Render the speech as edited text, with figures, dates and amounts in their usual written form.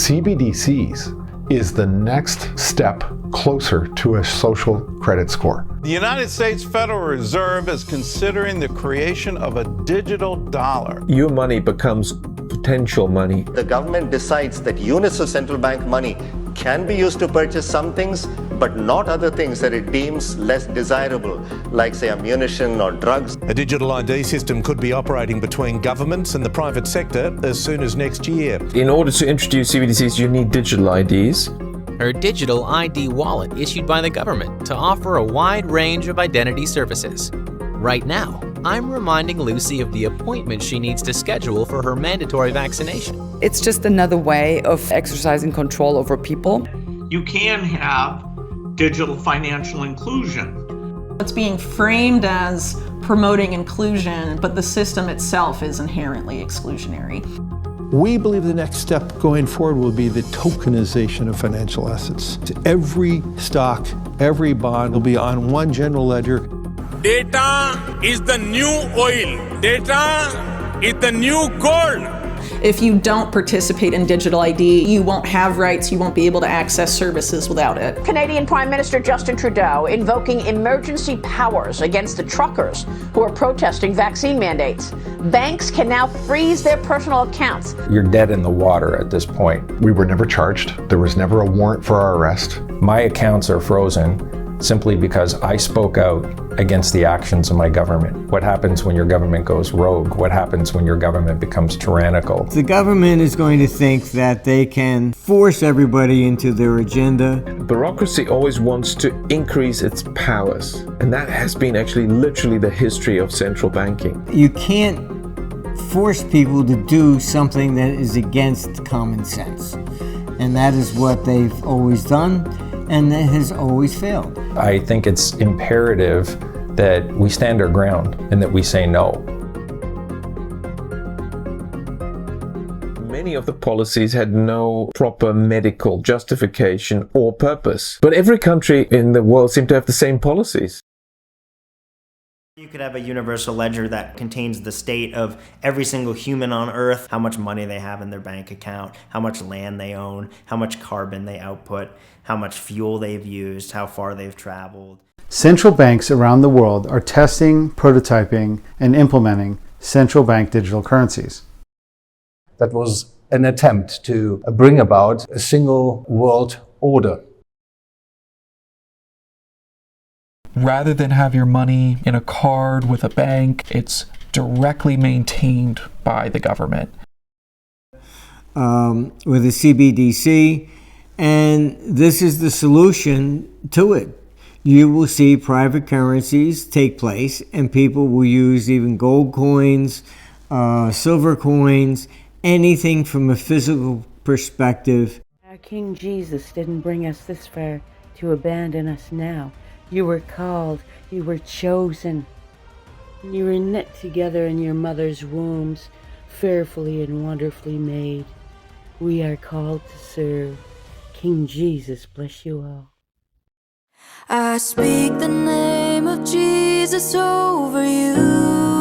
CBDCs is the next step closer to a social credit score. The United States Federal Reserve is considering the creation of a digital dollar. Your money becomes potential money. The government decides that units of central bank money can be used to purchase some things, but not other things that it deems less desirable, like, say, ammunition or drugs. A digital ID system could be operating between governments and the private sector as soon as next year. In order to introduce CBDCs, you need digital IDs. Her digital ID wallet issued by the government to offer a wide range of identity services. Right now, I'm reminding Lucy of the appointment she needs to schedule for her mandatory vaccination. It's just another way of exercising control over people. You can have digital financial inclusion. It's being framed as promoting inclusion, but the system itself is inherently exclusionary. We believe the next step going forward will be the tokenization of financial assets. Every stock, every bond will be on one general ledger. Data is the new oil. Data is the new gold. If you don't participate in digital ID, you won't have rights, you won't be able to access services without it. Canadian Prime Minister Justin Trudeau invoking emergency powers against the truckers who are protesting vaccine mandates. Banks can now freeze their personal accounts. You're dead in the water at this point. We were never charged. There was never a warrant for our arrest. My accounts are frozen simply because I spoke out against the actions of my government. What happens when your government goes rogue? What happens when your government becomes tyrannical? The government is going to think that they can force everybody into their agenda. Bureaucracy always wants to increase its powers, and that has been actually literally the history of central banking. You can't force people to do something that is against common sense, and that is what they've always done, and that has always failed. I think it's imperative that we stand our ground and that we say no. Many of the policies had no proper medical justification or purpose, but every country in the world seemed to have the same policies. You could have a universal ledger that contains the state of every single human on Earth, how much money they have in their bank account, how much land they own, how much carbon they output, how much fuel they've used, how far they've traveled. Central banks around the world are testing, prototyping, and implementing central bank digital currencies. That was an attempt to bring about a single world order. Rather than have your money in a card with a bank, it's directly maintained by the government. With a CBDC, and this is the solution to it. You will see private currencies take place, and people will use even gold coins, silver coins, anything from a physical perspective. Our King Jesus didn't bring us this far to abandon us now. You were called, you were chosen. You were knit together in your mother's wombs, fearfully and wonderfully made. We are called to serve. King Jesus bless you all. I speak the name of Jesus over you.